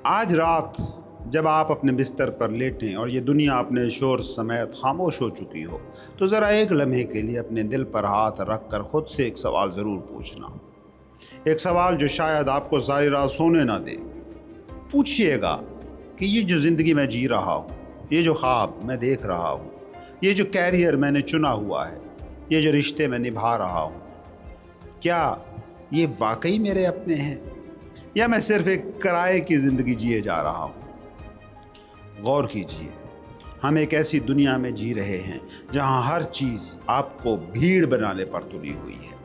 آج رات جب آپ اپنے بستر پر لیٹیں اور یہ دنیا اپنے شور سمیت خاموش ہو چکی ہو تو ذرا ایک لمحے کے لیے اپنے دل پر ہاتھ رکھ کر خود سے ایک سوال ضرور پوچھنا۔ ایک سوال جو شاید آپ کو ساری رات سونے نہ دے۔ پوچھئے گا کہ یہ جو زندگی میں جی رہا ہوں، یہ جو خواب میں دیکھ رہا ہوں، یہ جو کیریئر میں نے چنا ہوا ہے، یہ جو رشتے میں نبھا رہا ہوں، کیا یہ واقعی میرے اپنے ہیں یا میں صرف ایک کرائے کی زندگی جیے جا رہا ہوں؟ غور کیجئے، ہم ایک ایسی دنیا میں جی رہے ہیں جہاں ہر چیز آپ کو بھیڑ بنانے پر تلی ہوئی ہے۔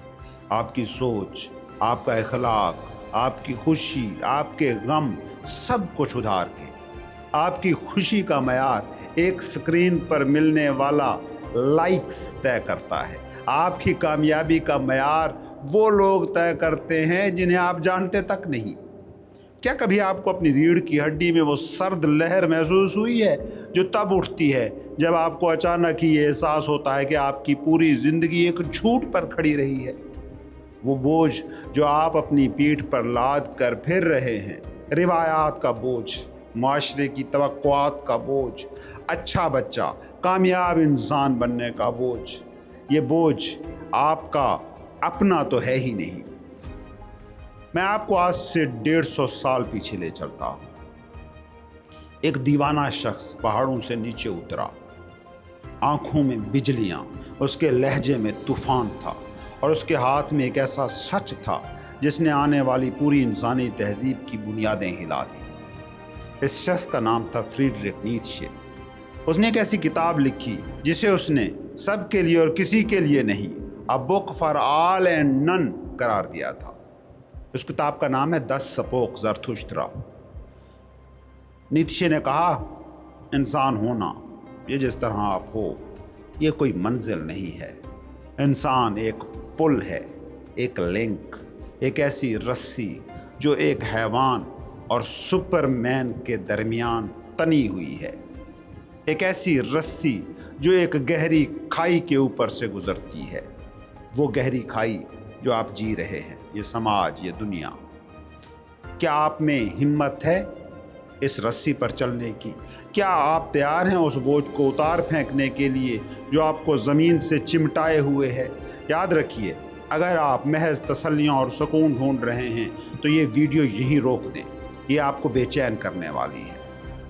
آپ کی سوچ، آپ کا اخلاق، آپ کی خوشی، آپ کے غم، سب کچھ ادھار کے آپ کی خوشی کا معیار ایک سکرین پر ملنے والا لائکس طے کرتا ہے۔ آپ کی کامیابی کا معیار وہ لوگ طے کرتے ہیں جنہیں آپ جانتے تک نہیں۔ کیا کبھی آپ کو اپنی ریڑھ کی ہڈی میں وہ سرد لہر محسوس ہوئی ہے جو تب اٹھتی ہے جب آپ کو اچانک ہی یہ احساس ہوتا ہے کہ آپ کی پوری زندگی ایک جھوٹ پر کھڑی رہی ہے؟ وہ بوجھ جو آپ اپنی پیٹھ پر لاد کر پھر رہے ہیں، روایات کا بوجھ، معاشرے کی توقعات کا بوجھ، اچھا بچہ، کامیاب انسان بننے کا بوجھ، یہ بوجھ آپ کا اپنا تو ہے ہی نہیں۔ میں آپ کو آج سے 150 سال پیچھے لے چلتا ہوں۔ ایک دیوانہ شخص پہاڑوں سے نیچے اترا، آنکھوں میں بجلیاں، اس کے لہجے میں طوفان تھا اور اس کے ہاتھ میں ایک ایسا سچ تھا جس نے آنے والی پوری انسانی تہذیب کی بنیادیں ہلا دیں۔ اس شخص کا نام تھا فریڈرک نیتشے۔ اس نے ایک ایسی کتاب لکھی جسے اس نے سب کے لیے اور کسی کے لیے نہیں، اے بک فار آل اینڈ نن قرار دیا تھا۔ اس کتاب کا نام ہے 10 سپوک زرتھشترا۔ نیتشے نے کہا، انسان ہونا، یہ جس طرح آپ ہو، یہ کوئی منزل نہیں ہے۔ انسان ایک پل ہے، ایک لنک، ایک ایسی رسی جو ایک حیوان اور سپرمین کے درمیان تنی ہوئی ہے، ایک ایسی رسی جو ایک گہری کھائی کے اوپر سے گزرتی ہے۔ وہ گہری کھائی جو آپ جی رہے ہیں، یہ سماج، یہ دنیا۔ کیا آپ میں ہمت ہے اس رسی پر چلنے کی؟ کیا آپ تیار ہیں اس بوجھ کو اتار پھینکنے کے لیے جو آپ کو زمین سے چمٹائے ہوئے ہے؟ یاد رکھیے، اگر آپ محض تسلیاں اور سکون ڈھونڈ رہے ہیں تو یہ ویڈیو یہیں روک دیں، یہ آپ کو بے چین کرنے والی ہے۔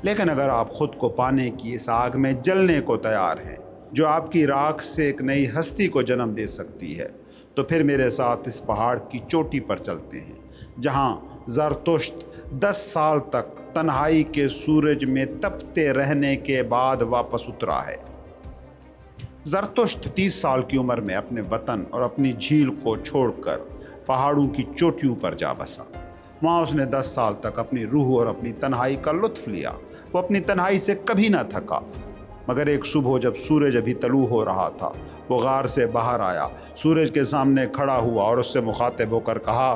لیکن اگر آپ خود کو پانے کی اس آگ میں جلنے کو تیار ہیں جو آپ کی راکھ سے ایک نئی ہستی کو جنم دے سکتی ہے، تو پھر میرے ساتھ اس پہاڑ کی چوٹی پر چلتے ہیں جہاں زرتشت 10 سال تک تنہائی کے سورج میں تپتے رہنے کے بعد واپس اترا ہے۔ زرتشت 30 سال کی عمر میں اپنے وطن اور اپنی جھیل کو چھوڑ کر پہاڑوں کی چوٹیوں پر جا بسا۔ وہاں اس نے 10 سال تک اپنی روح اور اپنی تنہائی کا لطف لیا۔ وہ اپنی تنہائی سے کبھی نہ تھکا، مگر ایک صبح جب سورج ابھی طلوع ہو رہا تھا، وہ غار سے باہر آیا، سورج کے سامنے کھڑا ہوا اور اس سے مخاطب ہو کر کہا،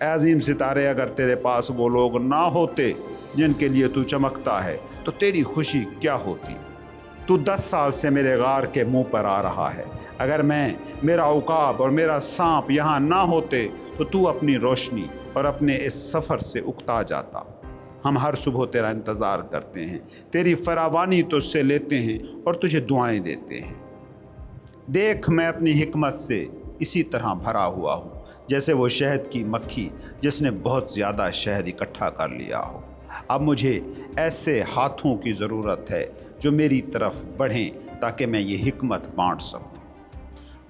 اے عظیم ستارے، اگر تیرے پاس وہ لوگ نہ ہوتے جن کے لیے تو چمکتا ہے تو تیری خوشی کیا ہوتی؟ تو 10 سال سے میرے غار کے منہ پر آ رہا ہے۔ اگر میں، میرا عقاب اور میرا سانپ یہاں نہ ہوتے تو اپنی روشنی اور اپنے اس سفر سے اکتا جاتا۔ ہم ہر صبح تیرا انتظار کرتے ہیں، تیری فراوانی تجھ سے لیتے ہیں اور تجھے دعائیں دیتے ہیں۔ دیکھ، میں اپنی حکمت سے اسی طرح بھرا ہوا ہوں جیسے وہ شہد کی مکھی جس نے بہت زیادہ شہد اکٹھا کر لیا ہو۔ اب مجھے ایسے ہاتھوں کی ضرورت ہے جو میری طرف بڑھیں تاکہ میں یہ حکمت بانٹ سکوں۔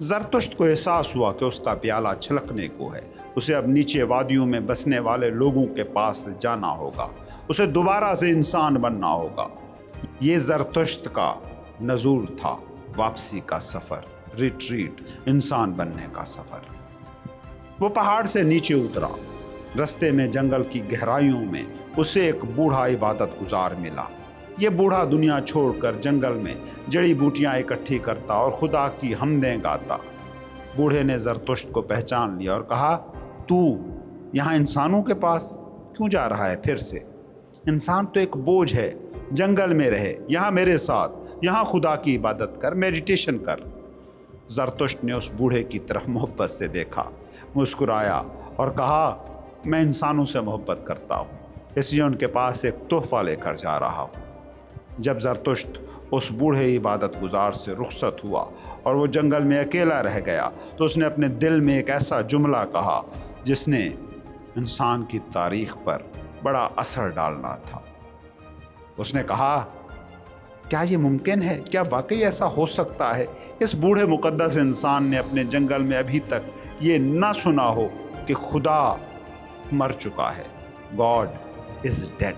زرتشت کو احساس ہوا کہ اس کا پیالہ چھلکنے کو ہے۔ اسے اب نیچے وادیوں میں بسنے والے لوگوں کے پاس جانا ہوگا، اسے دوبارہ سے انسان بننا ہوگا۔ یہ زرتشت کا نزول تھا، واپسی کا سفر، ریٹریٹ، انسان بننے کا سفر۔ وہ پہاڑ سے نیچے اترا۔ رستے میں جنگل کی گہرائیوں میں اسے ایک بوڑھا عبادت گزار ملا۔ یہ بوڑھا دنیا چھوڑ کر جنگل میں جڑی بوٹیاں اکٹھی کرتا اور خدا کی حمدیں گاتا۔ بوڑھے نے زرتشت کو پہچان لیا اور کہا، تو یہاں انسانوں کے پاس کیوں جا رہا ہے پھر سے؟ انسان تو ایک بوجھ ہے، جنگل میں رہے، یہاں میرے ساتھ، یہاں خدا کی عبادت کر، میڈیٹیشن کر۔ زرتشت نے اس بوڑھے کی طرف محبت سے دیکھا، مسکرایا اور کہا، میں انسانوں سے محبت کرتا ہوں، اس لیے ان کے پاس ایک تحفہ لے کر جا رہا ہوں۔ جب زرتشت اس بوڑھے عبادت گزار سے رخصت ہوا اور وہ جنگل میں اکیلا رہ گیا تو اس نے اپنے دل میں ایک ایسا جملہ کہا جس نے انسان کی تاریخ پر بڑا اثر ڈالنا تھا۔ اس نے کہا، کیا یہ ممکن ہے؟ کیا واقعی ایسا ہو سکتا ہے؟ اس بوڑھے مقدس انسان نے اپنے جنگل میں ابھی تک یہ نہ سنا ہو کہ خدا مر چکا ہے، گاڈ از ڈیڈ۔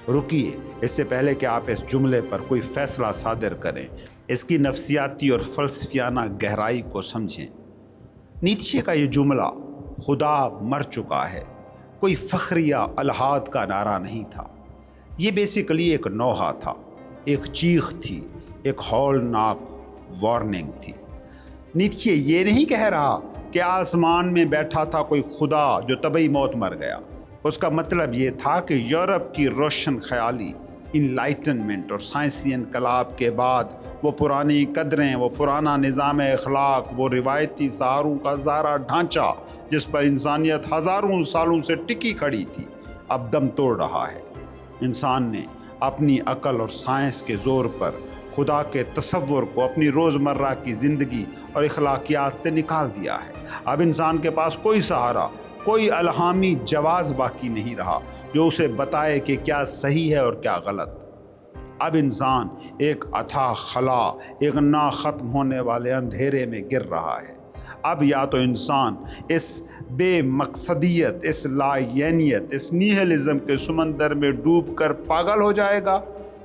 رکیے، اس سے پہلے کہ آپ اس جملے پر کوئی فیصلہ صادر کریں، اس کی نفسیاتی اور فلسفیانہ گہرائی کو سمجھیں۔ نیتشے کا یہ جملہ خدا مر چکا ہے کوئی فخریہ الحاد کا نعرہ نہیں تھا۔ یہ بیسیکلی ایک نوحہ تھا، ایک چیخ تھی، ایک ہولناک وارننگ تھی۔ نیتشے یہ نہیں کہہ رہا کہ آسمان میں بیٹھا تھا کوئی خدا جو طبعی موت مر گیا۔ اس کا مطلب یہ تھا کہ یورپ کی روشن خیالی، انلائٹنمنٹ اور سائنسی انقلاب کے بعد وہ پرانی قدریں، وہ پرانا نظام اخلاق، وہ روایتی سہاروں کا زارا ڈھانچہ جس پر انسانیت ہزاروں سالوں سے ٹکی کھڑی تھی، اب دم توڑ رہا ہے۔ انسان نے اپنی عقل اور سائنس کے زور پر خدا کے تصور کو اپنی روزمرہ کی زندگی اور اخلاقیات سے نکال دیا ہے۔ اب انسان کے پاس کوئی سہارا، کوئی الہامی جواز باقی نہیں رہا جو اسے بتائے کہ کیا صحیح ہے اور کیا غلط۔ اب انسان ایک اتھاہ خلا، ایک نہ ختم ہونے والے اندھیرے میں گر رہا ہے۔ اب یا تو انسان اس بے مقصدیت، اس لائینیت، اس نیہلزم کے سمندر میں ڈوب کر پاگل ہو جائے گا،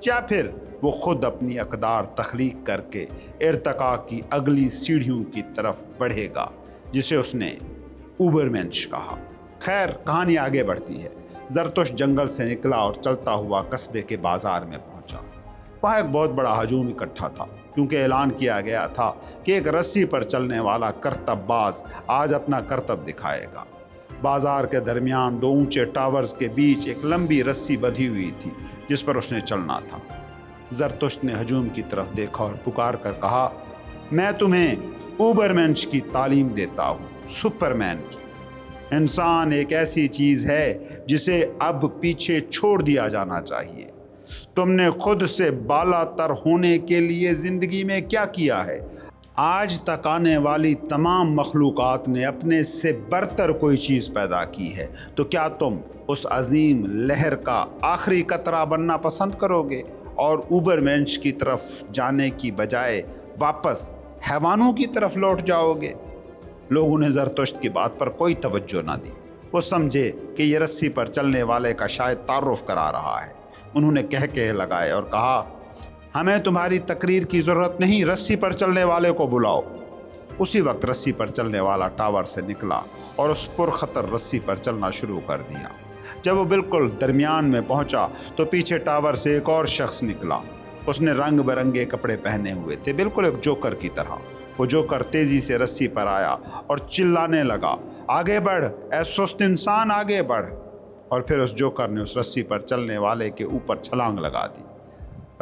یا پھر وہ خود اپنی اقدار تخلیق کر کے ارتقاء کی اگلی سیڑھیوں کی طرف بڑھے گا، جسے اس نے اوبرمینش کہا۔ خیر، کہانی آگے بڑھتی ہے۔ زرتشت جنگل سے نکلا اور چلتا ہوا قصبے کے بازار میں پہنچا۔ وہاں ایک بہت بڑا ہجوم اکٹھا تھا، کیونکہ اعلان کیا گیا تھا کہ ایک رسی پر چلنے والا کرتب باز آج اپنا کرتب دکھائے گا۔ بازار کے درمیان دو اونچے ٹاورز کے بیچ ایک لمبی رسی بندھی ہوئی تھی جس پر اس نے چلنا تھا۔ زرتشت نے ہجوم کی طرف دیکھا اور پکار کر کہا، میں تمہیں اوبرمینش کی تعلیم دیتا ہوں، سپرمین کی۔ انسان ایک ایسی چیز ہے جسے اب پیچھے چھوڑ دیا جانا چاہیے۔ تم نے خود سے بالا تر ہونے کے لیے زندگی میں کیا کیا ہے؟ آج تک آنے والی تمام مخلوقات نے اپنے سے برتر کوئی چیز پیدا کی ہے، تو کیا تم اس عظیم لہر کا آخری قطرہ بننا پسند کرو گے اور اوبرمینش کی طرف جانے کی بجائے واپس حیوانوں کی طرف لوٹ جاؤ گے؟ لوگوں نے زرتشت کی بات پر کوئی توجہ نہ دی۔ وہ سمجھے کہ یہ رسی پر چلنے والے کا شاید تعارف کرا رہا ہے۔ انہوں نے کہہ لگائے اور کہا، ہمیں تمہاری تقریر کی ضرورت نہیں، رسی پر چلنے والے کو بلاؤ۔ اسی وقت رسی پر چلنے والا ٹاور سے نکلا اور اس پرخطر رسی پر چلنا شروع کر دیا۔ جب وہ بالکل درمیان میں پہنچا تو پیچھے ٹاور سے ایک اور شخص نکلا۔ اس نے رنگ برنگے کپڑے پہنے ہوئے تھے، بالکل ایک جوکر کی طرح۔ وہ جوکر تیزی سے رسی پر آیا اور چلانے لگا، آگے بڑھ اے سست انسان، آگے بڑھ۔ اور پھر اس جوکر نے اس رسی پر چلنے والے کے اوپر چھلانگ لگا دی۔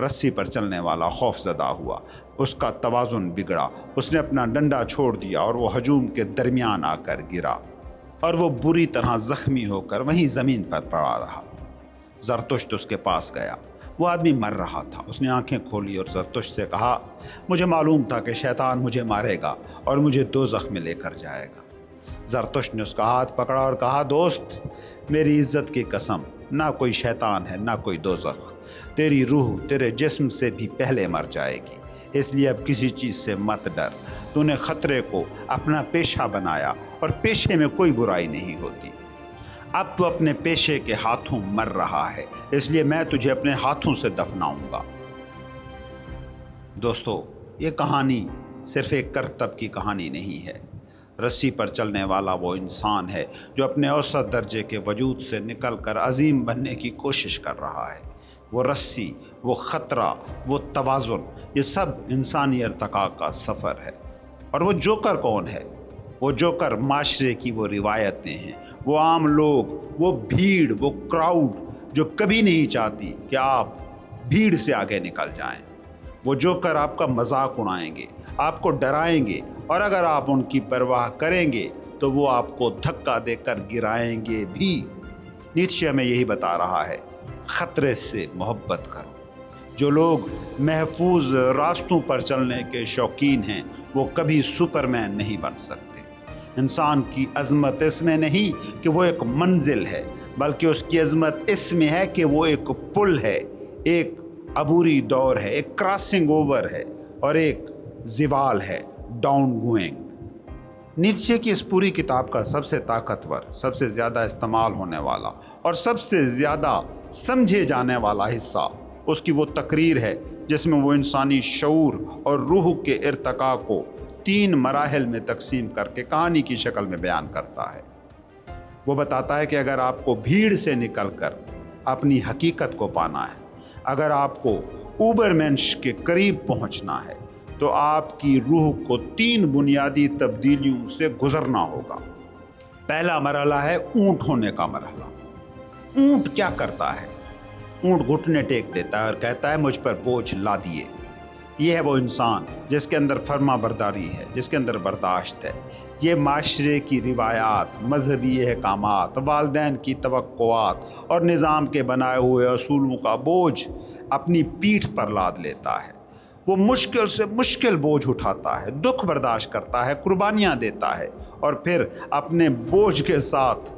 رسی پر چلنے والا خوف زدہ ہوا، اس کا توازن بگڑا، اس نے اپنا ڈنڈا چھوڑ دیا اور وہ ہجوم کے درمیان آ کر گرا اور وہ بری طرح زخمی ہو کر وہیں زمین پر پڑا رہا۔ زرتشت اس کے پاس گیا، وہ آدمی مر رہا تھا۔ اس نے آنکھیں کھولی اور زرتشت سے کہا، مجھے معلوم تھا کہ شیطان مجھے مارے گا اور مجھے دوزخ میں لے کر جائے گا۔ زرتشت نے اس کا ہاتھ پکڑا اور کہا، دوست، میری عزت کی قسم، نہ کوئی شیطان ہے نہ کوئی دوزخ۔ تیری روح تیرے جسم سے بھی پہلے مر جائے گی، اس لیے اب کسی چیز سے مت ڈر۔ تو نے خطرے کو اپنا پیشہ بنایا اور پیشے میں کوئی برائی نہیں ہوتی۔ اب تو اپنے پیشے کے ہاتھوں مر رہا ہے، اس لیے میں تجھے اپنے ہاتھوں سے دفناؤں گا۔ دوستو، یہ کہانی صرف ایک کرتب کی کہانی نہیں ہے۔ رسی پر چلنے والا وہ انسان ہے جو اپنے اوسط درجے کے وجود سے نکل کر عظیم بننے کی کوشش کر رہا ہے۔ وہ رسی، وہ خطرہ، وہ توازن، یہ سب انسانی ارتقاء کا سفر ہے۔ اور وہ جوکر کون ہے؟ وہ جوکر معاشرے کی وہ روایتیں ہیں، وہ عام لوگ، وہ بھیڑ، وہ کراؤڈ جو کبھی نہیں چاہتی کہ آپ بھیڑ سے آگے نکل جائیں۔ وہ جوکر آپ کا مذاق اڑائیں گے، آپ کو ڈرائیں گے، اور اگر آپ ان کی پرواہ کریں گے تو وہ آپ کو دھکا دے کر گرائیں گے بھی۔ نیتشے ہمیں یہی بتا رہا ہے، خطرے سے محبت کرو۔ جو لوگ محفوظ راستوں پر چلنے کے شوقین ہیں وہ کبھی سپرمین نہیں بن سکتے۔ انسان کی عظمت اس میں نہیں کہ وہ ایک منزل ہے، بلکہ اس کی عظمت اس میں ہے کہ وہ ایک پل ہے، ایک عبوری دور ہے، ایک کراسنگ اوور ہے اور ایک زوال ہے، ڈاؤن گوئنگ۔ نیتشے کی اس پوری کتاب کا سب سے طاقتور، سب سے زیادہ استعمال ہونے والا اور سب سے زیادہ سمجھے جانے والا حصہ اس کی وہ تقریر ہے جس میں وہ انسانی شعور اور روح کے ارتقاء کو 3 مراحل میں تقسیم کر کے کہانی کی شکل میں بیان کرتا ہے۔ وہ بتاتا ہے کہ اگر آپ کو بھیڑ سے نکل کر اپنی حقیقت کو پانا ہے، اگر آپ کو اوبرمنش کے قریب پہنچنا ہے تو آپ کی روح کو 3 بنیادی تبدیلیوں سے گزرنا ہوگا۔ پہلا مرحلہ ہے اونٹ ہونے کا مرحلہ۔ اونٹ کیا کرتا ہے؟ اونٹ گھٹنے ٹیک دیتا ہے اور کہتا ہے مجھ پر بوجھ لا دیے۔ یہ ہے وہ انسان جس کے اندر فرما برداری ہے، جس کے اندر برداشت ہے۔ یہ معاشرے کی روایات، مذہبی احکامات، والدین کی توقعات اور نظام کے بنائے ہوئے اصولوں کا بوجھ اپنی پیٹھ پر لاد لیتا ہے۔ وہ مشکل سے مشکل بوجھ اٹھاتا ہے، دکھ برداشت کرتا ہے، قربانیاں دیتا ہے اور پھر اپنے بوجھ کے ساتھ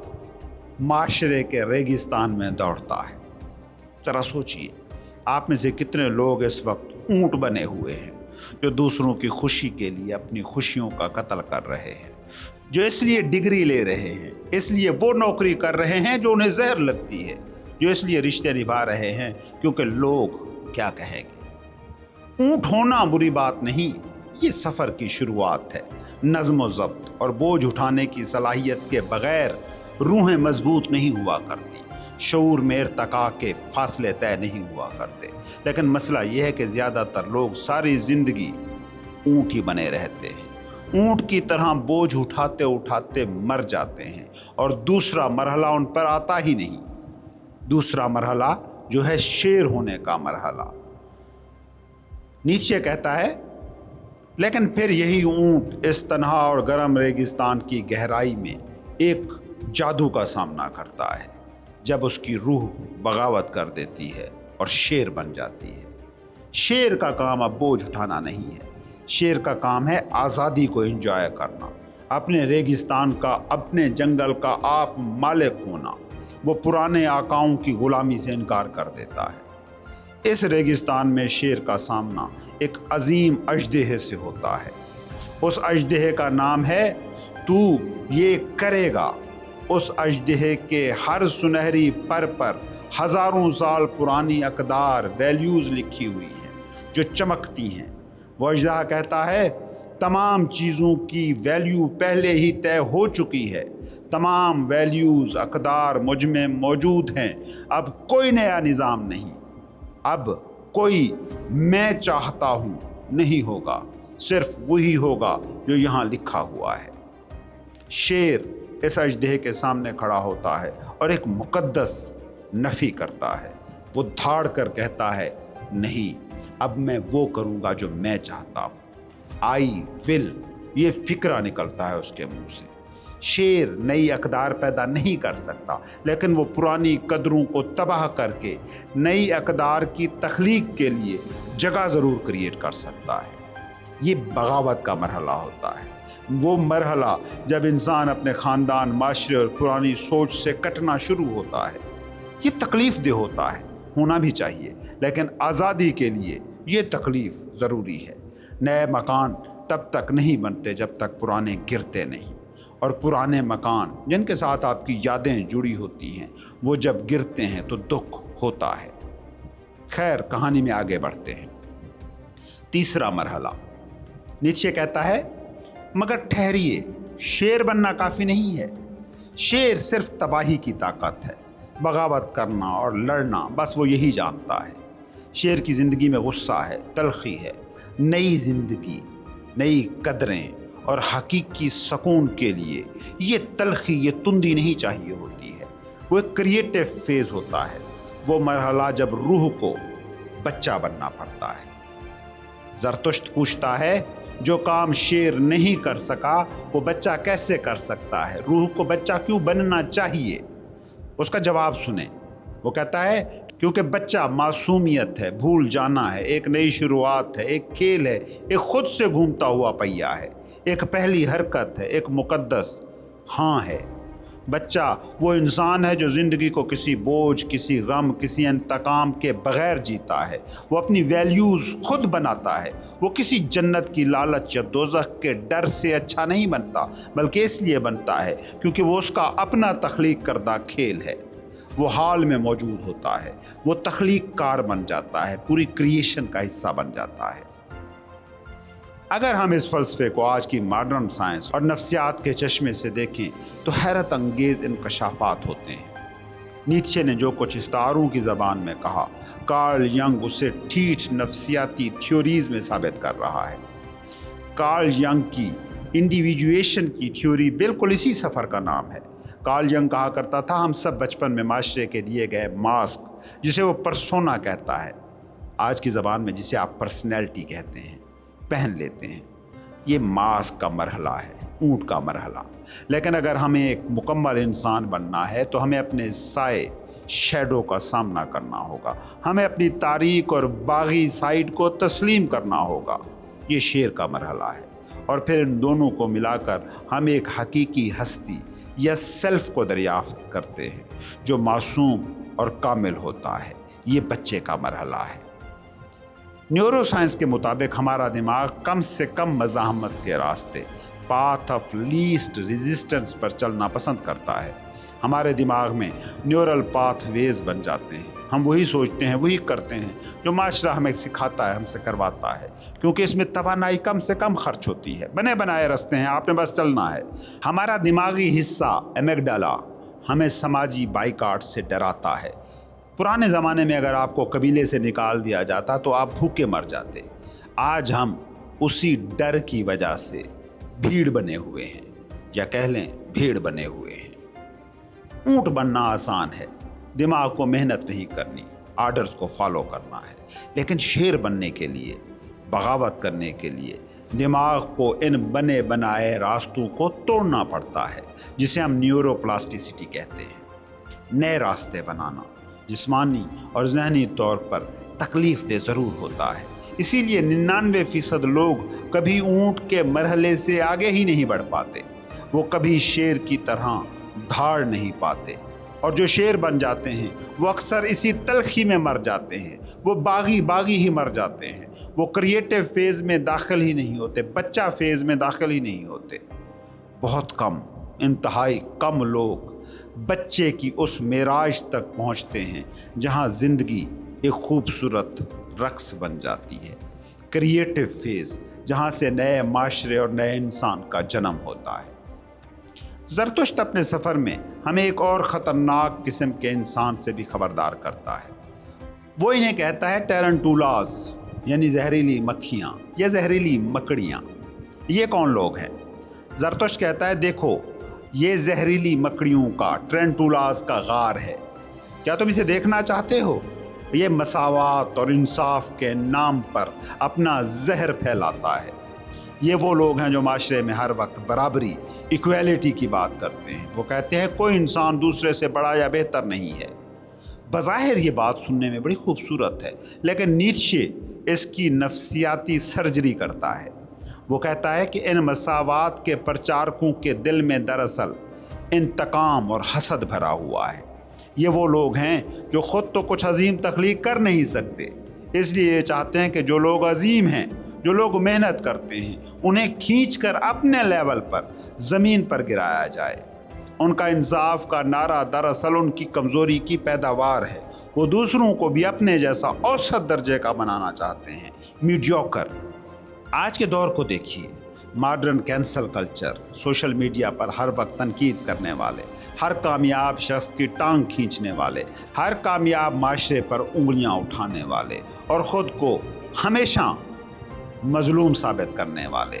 معاشرے کے ریگستان میں دوڑتا ہے۔ ذرا سوچئے، آپ میں سے کتنے لوگ اس وقت اونٹ بنے ہوئے ہیں جو دوسروں کی خوشی کے لیے اپنی خوشیوں کا قتل کر رہے ہیں، جو اس لیے ڈگری لے رہے ہیں، اس لیے وہ نوکری کر رہے ہیں جو انہیں زہر لگتی ہے، جو اس لیے رشتے نبھا رہے ہیں کیونکہ لوگ کیا کہیں گے۔ اونٹ ہونا بری بات نہیں، یہ سفر کی شروعات ہے۔ نظم و ضبط اور بوجھ اٹھانے کی صلاحیت کے بغیر روحیں مضبوط نہیں ہوا کرتی، شعور میں ارتقاء کے فاصلے طے نہیں ہوا کرتے۔ لیکن مسئلہ یہ ہے کہ زیادہ تر لوگ ساری زندگی اونٹ ہی بنے رہتے ہیں، اونٹ کی طرح بوجھ اٹھاتے اٹھاتے مر جاتے ہیں اور دوسرا مرحلہ ان پر آتا ہی نہیں۔ دوسرا مرحلہ جو ہے شیر ہونے کا مرحلہ۔ نیچے کہتا ہے لیکن پھر یہی اونٹ اس تنہا اور گرم ریگستان کی گہرائی میں ایک جادو کا سامنا کرتا ہے جب اس کی روح بغاوت کر دیتی ہے اور شیر بن جاتی ہے۔ شیر کا کام اب بوجھ اٹھانا نہیں ہے، شیر کا کام ہے آزادی کو انجوائے کرنا، اپنے ریگستان کا، اپنے جنگل کا آپ مالک ہونا۔ وہ پرانے آقاؤں کی غلامی سے انکار کر دیتا ہے۔ اس ریگستان میں شیر کا سامنا ایک عظیم اژدہے سے ہوتا ہے۔ اس اژدہے کا نام ہے تو یہ کرے گا۔ اس اژدہے کے ہر سنہری پر ہزاروں سال پرانی اقدار، ویلیوز لکھی ہوئی ہیں جو چمکتی ہیں۔ وہ اژدہا کہتا ہے تمام چیزوں کی ویلیو پہلے ہی طے ہو چکی ہے، تمام ویلیوز، اقدار مجھ میں موجود ہیں، اب کوئی نیا نظام نہیں، اب کوئی میں چاہتا ہوں نہیں ہوگا، صرف وہی ہوگا جو یہاں لکھا ہوا ہے۔ شیر اس اژدہے کے سامنے کھڑا ہوتا ہے اور ایک مقدس نفی کرتا ہے۔ وہ دھاڑ کر کہتا ہے نہیں، اب میں وہ کروں گا جو میں چاہتا ہوں، آئی ول، یہ فکرہ نکلتا ہے اس کے منہ سے۔ شیر نئی اقدار پیدا نہیں کر سکتا، لیکن وہ پرانی قدروں کو تباہ کر کے نئی اقدار کی تخلیق کے لیے جگہ ضرور کریٹ کر سکتا ہے۔ یہ بغاوت کا مرحلہ ہوتا ہے، وہ مرحلہ جب انسان اپنے خاندان، معاشرے اور پرانی سوچ سے کٹنا شروع ہوتا ہے۔ یہ تکلیف دہ ہوتا ہے، ہونا بھی چاہیے، لیکن آزادی کے لیے یہ تکلیف ضروری ہے۔ نئے مکان تب تک نہیں بنتے جب تک پرانے گرتے نہیں، اور پرانے مکان جن کے ساتھ آپ کی یادیں جڑی ہوتی ہیں وہ جب گرتے ہیں تو دکھ ہوتا ہے۔ خیر، کہانی میں آگے بڑھتے ہیں۔ تیسرا مرحلہ، نیچے کہتا ہے مگر ٹھہریے، شیر بننا کافی نہیں ہے۔ شیر صرف تباہی کی طاقت ہے، بغاوت کرنا اور لڑنا، بس وہ یہی جانتا ہے۔ شیر کی زندگی میں غصہ ہے، تلخی ہے، نئی زندگی، نئی قدریں اور حقیقی سکون کے لیے یہ تلخی، یہ تندی نہیں چاہیے ہوتی ہے۔ وہ ایک کریٹو فیز ہوتا ہے، وہ مرحلہ جب روح کو بچہ بننا پڑتا ہے۔ زرتشت پوچھتا ہے جو کام شیر نہیں کر سکا وہ بچہ کیسے کر سکتا ہے؟ روح کو بچہ کیوں بننا چاہیے؟ اس کا جواب سنیں۔ وہ کہتا ہے کیونکہ بچہ معصومیت ہے، بھول جانا ہے، ایک نئی شروعات ہے، ایک کھیل ہے، ایک خود سے گھومتا ہوا پہیا ہے، ایک پہلی حرکت ہے، ایک مقدس ہاں ہے۔ بچہ وہ انسان ہے جو زندگی کو کسی بوجھ، کسی غم، کسی انتقام کے بغیر جیتا ہے۔ وہ اپنی ویلیوز خود بناتا ہے۔ وہ کسی جنت کی لالچ یا دوزخ کے ڈر سے اچھا نہیں بنتا، بلکہ اس لیے بنتا ہے کیونکہ وہ اس کا اپنا تخلیق کردہ کھیل ہے۔ وہ حال میں موجود ہوتا ہے، وہ تخلیق کار بن جاتا ہے، پوری کریشن کا حصہ بن جاتا ہے۔ اگر ہم اس فلسفے کو آج کی ماڈرن سائنس اور نفسیات کے چشمے سے دیکھیں تو حیرت انگیز انکشافات ہوتے ہیں۔ نیتشے نے جو کچھ استعاروں کی زبان میں کہا، کارل ینگ اسے ٹھیٹھ نفسیاتی تھیوریز میں ثابت کر رہا ہے۔ کارل ینگ کی انڈیویجویشن کی تھیوری بالکل اسی سفر کا نام ہے۔ کارل ینگ کہا کرتا تھا ہم سب بچپن میں معاشرے کے دیے گئے ماسک، جسے وہ پرسونا کہتا ہے، آج کی زبان میں جسے آپ پرسنالٹی کہتے ہیں، پہن لیتے ہیں۔ یہ ماسک کا مرحلہ ہے، اونٹ کا مرحلہ۔ لیکن اگر ہمیں ایک مکمل انسان بننا ہے تو ہمیں اپنے سائے، شیڈو کا سامنا کرنا ہوگا۔ ہمیں اپنی تاریک اور باغی سائیڈ کو تسلیم کرنا ہوگا۔ یہ شیر کا مرحلہ ہے۔ اور پھر ان دونوں کو ملا کر ہم ایک حقیقی ہستی یا سیلف کو دریافت کرتے ہیں جو معصوم اور کامل ہوتا ہے۔ یہ بچے کا مرحلہ ہے۔ نیورو سائنس کے مطابق ہمارا دماغ کم سے کم مزاحمت کے راستے، پاتھ آف لیسٹ ریزسٹنس پر چلنا پسند کرتا ہے۔ ہمارے دماغ میں نیورل پاتھ ویز بن جاتے ہیں۔ ہم وہی سوچتے ہیں، وہی کرتے ہیں جو معاشرہ ہمیں سکھاتا ہے، ہم سے کرواتا ہے، کیونکہ اس میں توانائی کم سے کم خرچ ہوتی ہے۔ بنے بنائے رستے ہیں، آپ نے بس چلنا ہے۔ ہمارا دماغی حصہ امیگڈالا ہمیں سماجی بائیکاٹ سے ڈراتا ہے۔ پرانے زمانے میں اگر آپ کو قبیلے سے نکال دیا جاتا تو آپ بھوکے مر جاتے۔ آج ہم اسی ڈر کی وجہ سے بھیڑ بنے ہوئے ہیں، یا کہہ لیں بھیڑ بنے ہوئے ہیں۔ اونٹ بننا آسان ہے، دماغ کو محنت نہیں کرنی، آرڈرز کو فالو کرنا ہے۔ لیکن شیر بننے کے لیے، بغاوت کرنے کے لیے دماغ کو ان بنے بنائے راستوں کو توڑنا پڑتا ہے، جسے ہم نیورو پلاسٹیسٹی کہتے ہیں۔ نئے راستے بنانا جسمانی اور ذہنی طور پر تکلیف دہ ضرور ہوتا ہے۔ اسی لیے 99% لوگ کبھی اونٹ کے مرحلے سے آگے ہی نہیں بڑھ پاتے۔ وہ کبھی شیر کی طرح دھاڑ نہیں پاتے، اور جو شیر بن جاتے ہیں وہ اکثر اسی تلخی میں مر جاتے ہیں۔ وہ باغی ہی مر جاتے ہیں۔ وہ کریٹو فیز میں داخل ہی نہیں ہوتے، بچہ فیز میں داخل ہی نہیں ہوتے۔ بہت کم، انتہائی کم لوگ بچے کی اس معراج تک پہنچتے ہیں جہاں زندگی ایک خوبصورت رقص بن جاتی ہے۔ کریٹو فیز، جہاں سے نئے معاشرے اور نئے انسان کا جنم ہوتا ہے۔ زرتشت اپنے سفر میں ہمیں ایک اور خطرناک قسم کے انسان سے بھی خبردار کرتا ہے۔ وہ انہیں کہتا ہے ٹیرنٹولاز، یعنی زہریلی مکھیاں یا زہریلی مکڑیاں۔ یہ کون لوگ ہیں؟ زرتشت کہتا ہے دیکھو، یہ زہریلی مکڑیوں کا، ٹیرنٹولاز کا غار ہے۔ کیا تم اسے دیکھنا چاہتے ہو؟ یہ مساوات اور انصاف کے نام پر اپنا زہر پھیلاتا ہے۔ یہ وہ لوگ ہیں جو معاشرے میں ہر وقت برابری، ایکویلٹی کی بات کرتے ہیں۔ وہ کہتے ہیں کوئی انسان دوسرے سے بڑا یا بہتر نہیں ہے۔ بظاہر یہ بات سننے میں بڑی خوبصورت ہے، لیکن نیتشے اس کی نفسیاتی سرجری کرتا ہے۔ وہ کہتا ہے کہ ان مساوات کے پرچارکوں کے دل میں دراصل انتقام اور حسد بھرا ہوا ہے۔ یہ وہ لوگ ہیں جو خود تو کچھ عظیم تخلیق کر نہیں سکتے، اس لیے یہ چاہتے ہیں کہ جو لوگ عظیم ہیں، جو لوگ محنت کرتے ہیں، انہیں کھینچ کر اپنے لیول پر زمین پر گرایا جائے۔ ان کا انصاف کا نعرہ دراصل ان کی کمزوری کی پیداوار ہے۔ وہ دوسروں کو بھی اپنے جیسا اوسط درجے کا بنانا چاہتے ہیں، میڈیوکر۔ آج کے دور کو دیکھیے، modern cancel culture, social media پر ہر وقت تنقید کرنے والے، ہر کامیاب شخص کی ٹانگ کھینچنے والے، ہر کامیاب معاشرے پر انگلیاں اٹھانے والے، اور خود کو ہمیشہ مظلوم ثابت کرنے والے،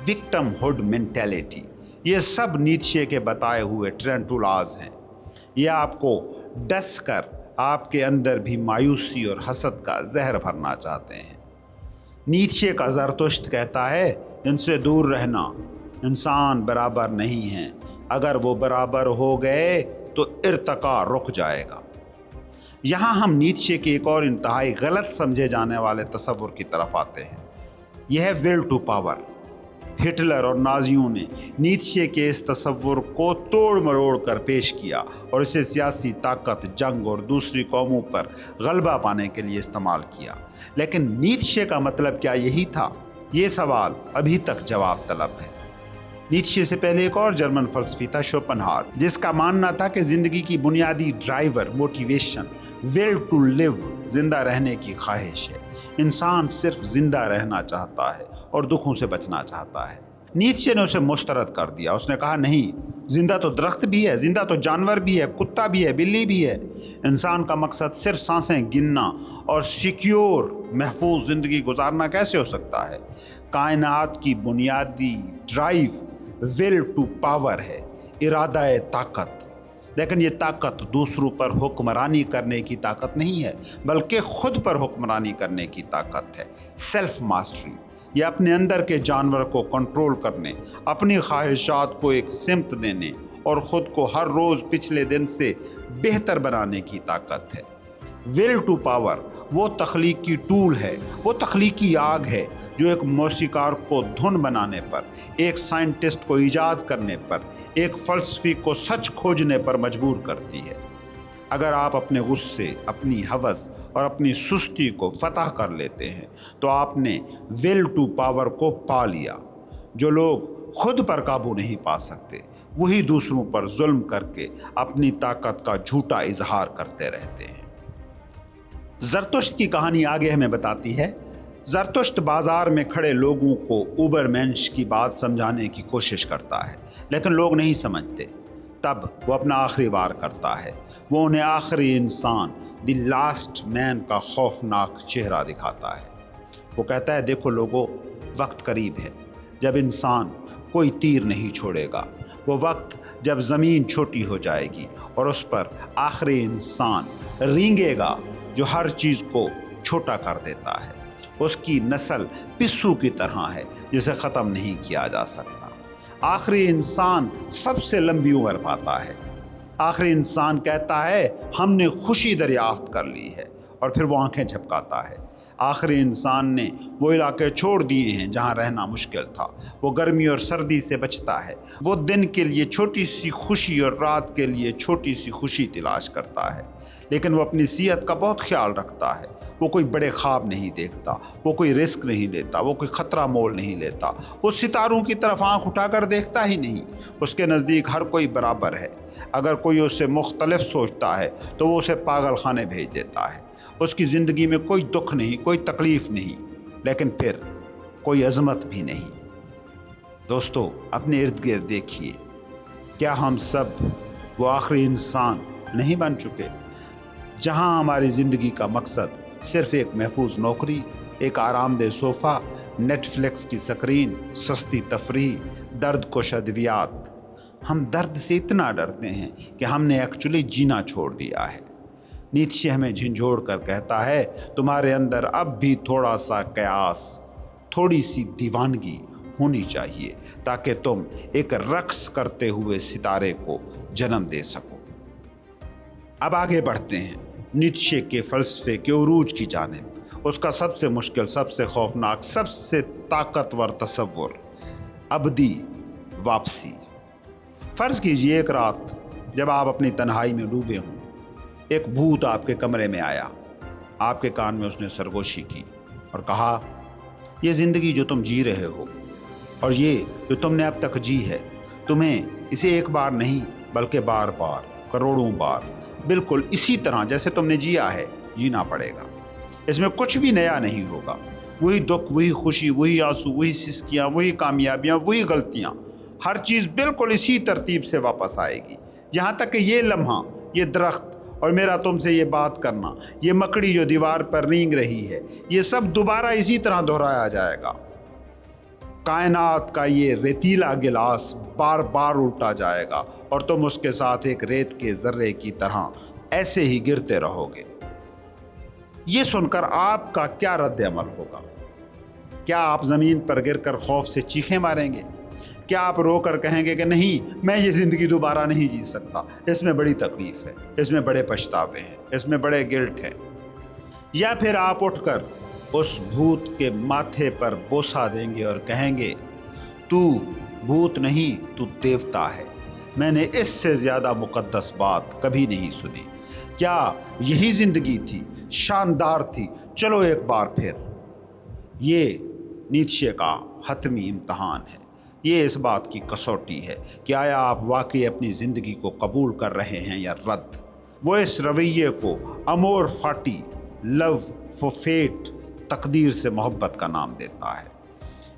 وکٹم ہوڈ مینٹیلٹی، یہ سب نیتشے کے بتائے ہوئے ٹیرنٹولاز ہیں۔ یہ آپ کو ڈس کر آپ کے اندر بھی مایوسی اور حسد کا زہر بھرنا چاہتے ہیں۔ نیتشے کا زرتشت کہتا ہے ان سے دور رہنا، انسان برابر نہیں ہیں، اگر وہ برابر ہو گئے تو ارتقا رک جائے گا۔ یہاں ہم نیتشے کے ایک اور انتہائی غلط سمجھے جانے والے تصور کی طرف آتے ہیں۔ یہ ہے ول ٹو پاور۔ ہٹلر اور نازیوں نے نیتشے کے اس تصور کو توڑ مروڑ کر پیش کیا اور اسے سیاسی طاقت، جنگ اور دوسری قوموں پر غلبہ پانے کے لیے استعمال کیا۔ لیکن نیتشے کا مطلب کیا یہی تھا؟ یہ سوال ابھی تک جواب طلب ہے۔ نیتشے سے پہلے ایک اور جرمن فلسفی تھا، شوپنہاور، جس کا ماننا تھا کہ زندگی کی بنیادی ڈرائیور، موٹیویشن، ول ٹو لیو، زندہ رہنے کی خواہش ہے۔ انسان صرف زندہ رہنا چاہتا ہے اور دکھوں سے بچنا چاہتا ہے۔ نیتشے نے اسے مسترد کر دیا۔ اس نے کہا نہیں، زندہ تو درخت بھی ہے، زندہ تو جانور بھی ہے، کتا بھی ہے، بلی بھی ہے۔ انسان کا مقصد صرف سانسیں گننا اور سیکیور، محفوظ زندگی گزارنا کیسے ہو سکتا ہے؟ کائنات کی بنیادی ڈرائیو ول ٹو پاور ہے، ارادہ طاقت۔ لیکن یہ طاقت دوسروں پر حکمرانی کرنے کی طاقت نہیں ہے، بلکہ خود پر حکمرانی کرنے کی طاقت ہے، سیلف ماسٹری۔ یہ اپنے اندر کے جانور کو کنٹرول کرنے، اپنی خواہشات کو ایک سمت دینے اور خود کو ہر روز پچھلے دن سے بہتر بنانے کی طاقت ہے۔ ول ٹو پاور وہ تخلیقی ٹول ہے، وہ تخلیقی آگ ہے جو ایک موسیقار کو دھن بنانے پر، ایک سائنٹسٹ کو ایجاد کرنے پر، ایک فلسفی کو سچ کھوجنے پر مجبور کرتی ہے۔ اگر آپ اپنے غصے، اپنی ہوس اور اپنی سستی کو فتح کر لیتے ہیں تو آپ نے ول ٹو پاور کو پا لیا۔ جو لوگ خود پر قابو نہیں پا سکتے، وہی دوسروں پر ظلم کر کے اپنی طاقت کا جھوٹا اظہار کرتے رہتے ہیں۔ زرتشت کی کہانی آگے ہمیں بتاتی ہے، زرتشت بازار میں کھڑے لوگوں کو اوبر مینش کی بات سمجھانے کی کوشش کرتا ہے، لیکن لوگ نہیں سمجھتے۔ تب وہ اپنا آخری وار کرتا ہے۔ وہ انہیں آخری انسان، دی لاسٹ مین کا خوفناک چہرہ دکھاتا ہے۔ وہ کہتا ہے، دیکھو لوگو، وقت قریب ہے جب انسان کوئی تیر نہیں چھوڑے گا۔ وہ وقت جب زمین چھوٹی ہو جائے گی اور اس پر آخری انسان رینگے گا جو ہر چیز کو چھوٹا کر دیتا ہے۔ اس کی نسل پسو کی طرح ہے جسے ختم نہیں کیا جا سکتا۔ آخری انسان سب سے لمبی عمر پاتا ہے۔ آخری انسان کہتا ہے، ہم نے خوشی دریافت کر لی ہے، اور پھر وہ آنکھیں جھپکاتا ہے۔ آخری انسان نے وہ علاقے چھوڑ دیے ہیں جہاں رہنا مشکل تھا۔ وہ گرمی اور سردی سے بچتا ہے۔ وہ دن کے لیے چھوٹی سی خوشی اور رات کے لیے چھوٹی سی خوشی تلاش کرتا ہے، لیکن وہ اپنی صحت کا بہت خیال رکھتا ہے۔ وہ کوئی بڑے خواب نہیں دیکھتا، وہ کوئی رسک نہیں لیتا، وہ کوئی خطرہ مول نہیں لیتا۔ وہ ستاروں کی طرف آنکھ اٹھا کر دیکھتا ہی نہیں۔ اس کے نزدیک ہر کوئی برابر ہے۔ اگر کوئی اس سے مختلف سوچتا ہے تو وہ اسے پاگل خانے بھیج دیتا ہے۔ اس کی زندگی میں کوئی دکھ نہیں، کوئی تکلیف نہیں، لیکن پھر کوئی عظمت بھی نہیں۔ دوستو، اپنے ارد گرد دیکھیے، کیا ہم سب وہ آخری انسان نہیں بن چکے جہاں ہماری زندگی کا مقصد صرف ایک محفوظ نوکری، ایک آرام دہ صوفہ، نیٹ فلکس کی سکرین، سستی تفریح، درد کش ادویات؟ ہم درد سے اتنا ڈرتے ہیں کہ ہم نے ایکچولی جینا چھوڑ دیا ہے۔ نیتشے ہمیں جھنجھوڑ کر کہتا ہے، تمہارے اندر اب بھی تھوڑا سا قیاس، تھوڑی سی دیوانگی ہونی چاہیے تاکہ تم ایک رقص کرتے ہوئے ستارے کو جنم دے سکو۔ اب آگے بڑھتے ہیں نیتشے کے فلسفے کے عروج کی جانب۔ اس کا سب سے مشکل، سب سے خوفناک، سب سے طاقتور تصور، ابدی واپسی۔ فرض کیجئے ایک رات جب آپ اپنی تنہائی میں ڈوبے ہوں، ایک بھوت آپ کے کمرے میں آیا۔ آپ کے کان میں اس نے سرگوشی کی اور کہا، یہ زندگی جو تم جی رہے ہو اور یہ جو تم نے اب تک جی ہے، تمہیں اسے ایک بار نہیں بلکہ بار بار، کروڑوں بار، بالکل اسی طرح جیسے تم نے جیا ہے جینا پڑے گا۔ اس میں کچھ بھی نیا نہیں ہوگا۔ وہی دکھ، وہی خوشی، وہی آنسو، وہی سسکیاں، وہی کامیابیاں، وہی غلطیاں، ہر چیز بالکل اسی ترتیب سے واپس آئے گی، یہاں تک کہ یہ لمحہ، یہ درخت اور میرا تم سے یہ بات کرنا، یہ مکڑی جو دیوار پر رینگ رہی ہے، یہ سب دوبارہ اسی طرح دہرایا جائے گا۔ کائنات کا یہ ریتیلا گلاس بار بار الٹا جائے گا اور تم اس کے ساتھ ایک ریت کے ذرے کی طرح ایسے ہی گرتے رہو گے۔ یہ سن کر آپ کا کیا رد عمل ہوگا؟ کیا آپ زمین پر گر کر خوف سے چیخیں ماریں گے؟ کیا آپ رو کر کہیں گے کہ نہیں میں یہ زندگی دوبارہ نہیں جی سکتا، اس میں بڑی تکلیف ہے، اس میں بڑے پچھتاوے ہیں، اس میں بڑے گلٹ ہیں؟ یا پھر آپ اٹھ کر اس بھوت کے ماتھے پر بوسہ دیں گے اور کہیں گے تو بھوت نہیں تو دیوتا ہے، میں نے اس سے زیادہ مقدس بات کبھی نہیں سنی، کیا یہی زندگی تھی؟ شاندار تھی، چلو ایک بار پھر۔ یہ نیتشے کا حتمی امتحان ہے، یہ اس بات کی کسوٹی ہے کہ آیا آپ واقعی اپنی زندگی کو قبول کر رہے ہیں یا رد۔ وہ اس رویے کو امور فاٹی، لو فور فیٹ، تقدیر سے محبت کا نام دیتا ہے۔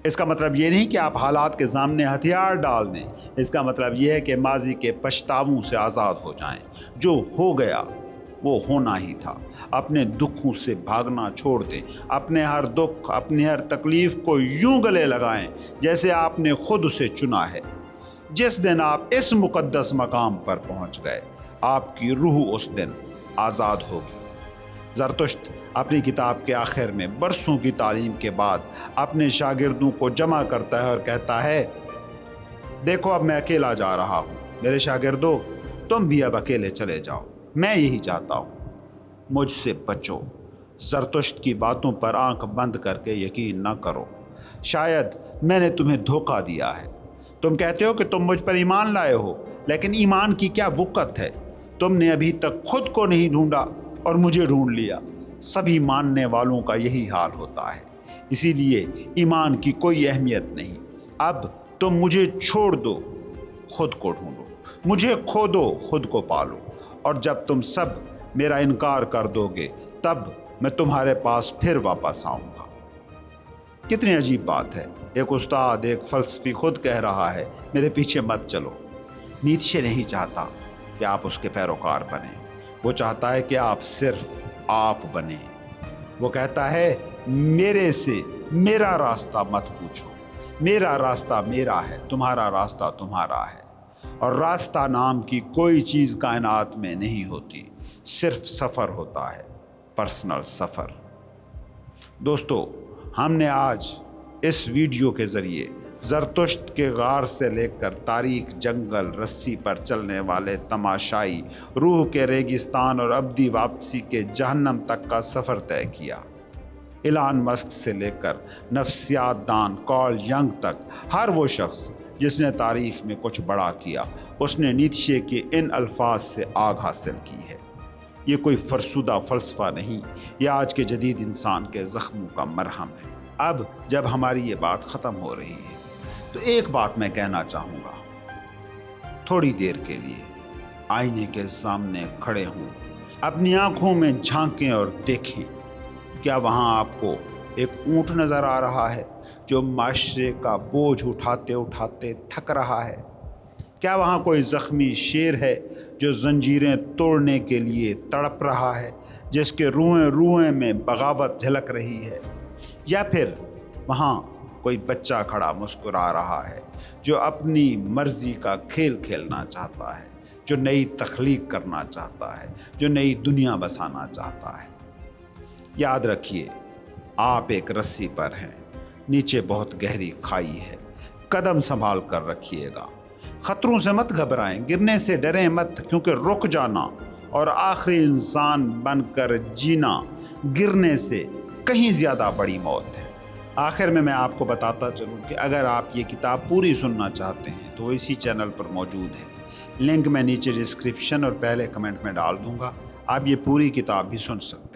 اس کا مطلب یہ نہیں کہ آپ حالات کے سامنے ہتھیار ڈال دیں، اس کا مطلب یہ ہے کہ ماضی کے پچھتاووں سے آزاد ہو جائیں۔ جو ہو گیا وہ ہونا ہی تھا، اپنے دکھوں سے بھاگنا چھوڑ دیں، اپنے ہر دکھ، اپنی ہر تکلیف کو یوں گلے لگائیں جیسے آپ نے خود اسے چنا ہے۔ جس دن آپ اس مقدس مقام پر پہنچ گئے، آپ کی روح اس دن آزاد ہوگی۔ زرتشت اپنی کتاب کے آخر میں برسوں کی تعلیم کے بعد اپنے شاگردوں کو جمع کرتا ہے اور کہتا ہے، دیکھو اب میں اکیلا جا رہا ہوں، میرے شاگردو تم بھی اب اکیلے چلے جاؤ، میں یہی چاہتا ہوں، مجھ سے بچو۔ زرتشت کی باتوں پر آنکھ بند کر کے یقین نہ کرو، شاید میں نے تمہیں دھوکہ دیا ہے۔ تم کہتے ہو کہ تم مجھ پر ایمان لائے ہو، لیکن ایمان کی کیا وقت ہے؟ تم نے ابھی تک خود کو نہیں ڈھونڈا اور مجھے ڈھونڈ لیا۔ سبھی ماننے والوں کا یہی حال ہوتا ہے، اسی لیے ایمان کی کوئی اہمیت نہیں۔ اب تم مجھے چھوڑ دو، خود کو ڈھونڈو، مجھے کھو دو، خود کو پالو، اور جب تم سب میرا انکار کر دو گے تب میں تمہارے پاس پھر واپس آؤں گا۔ کتنی عجیب بات ہے، ایک استاد، ایک فلسفی خود کہہ رہا ہے میرے پیچھے مت چلو۔ نیتشے نہیں چاہتا کہ آپ اس کے پیروکار بنیں، وہ چاہتا ہے کہ آپ صرف آپ بنیں۔ وہ کہتا ہے میرے سے میرا راستہ مت پوچھو، میرا راستہ میرا ہے، تمہارا راستہ تمہارا ہے، اور راستہ نام کی کوئی چیز کائنات میں نہیں ہوتی، صرف سفر ہوتا ہے، پرسنل سفر۔ دوستو، ہم نے آج اس ویڈیو کے ذریعے زرتشت کے غار سے لے کر تاریک جنگل، رسی پر چلنے والے تماشائی، روح کے ریگستان اور ابدی واپسی کے جہنم تک کا سفر طے کیا۔ ایلان مسک سے لے کر نفسیات دان کارل ینگ تک، ہر وہ شخص جس نے تاریخ میں کچھ بڑا کیا، اس نے نیتشے کے ان الفاظ سے آگ حاصل کی ہے۔ یہ کوئی فرسودہ فلسفہ نہیں، یہ آج کے جدید انسان کے زخموں کا مرہم ہے۔ اب جب ہماری یہ بات ختم ہو رہی ہے تو ایک بات میں کہنا چاہوں گا، تھوڑی دیر کے لیے آئینے کے سامنے کھڑے ہوں، اپنی آنکھوں میں جھانکیں اور دیکھیں، کیا وہاں آپ کو ایک اونٹ نظر آ رہا ہے جو معاشرے کا بوجھ اٹھاتے اٹھاتے تھک رہا ہے؟ کیا وہاں کوئی زخمی شیر ہے جو زنجیریں توڑنے کے لیے تڑپ رہا ہے، جس کے روئیں روئیں میں بغاوت جھلک رہی ہے؟ یا پھر وہاں کوئی بچہ کھڑا مسکرا رہا ہے جو اپنی مرضی کا کھیل کھیلنا چاہتا ہے، جو نئی تخلیق کرنا چاہتا ہے، جو نئی دنیا بسانا چاہتا ہے؟ یاد رکھیے، آپ ایک رسی پر ہیں، نیچے بہت گہری کھائی ہے، قدم سنبھال کر رکھیے گا، خطروں سے مت گھبرائیں، گرنے سے ڈریں مت، کیونکہ رک جانا اور آخری انسان بن کر جینا گرنے سے کہیں زیادہ بڑی موت ہے۔ آخر میں آپ کو بتاتا چلوں کہ اگر آپ یہ کتاب پوری سننا چاہتے ہیں تو وہ اسی چینل پر موجود ہے، لنک میں نیچے ڈسکرپشن اور پہلے کمنٹ میں ڈال دوں گا، آپ یہ پوری کتاب بھی سن سکتے ہیں۔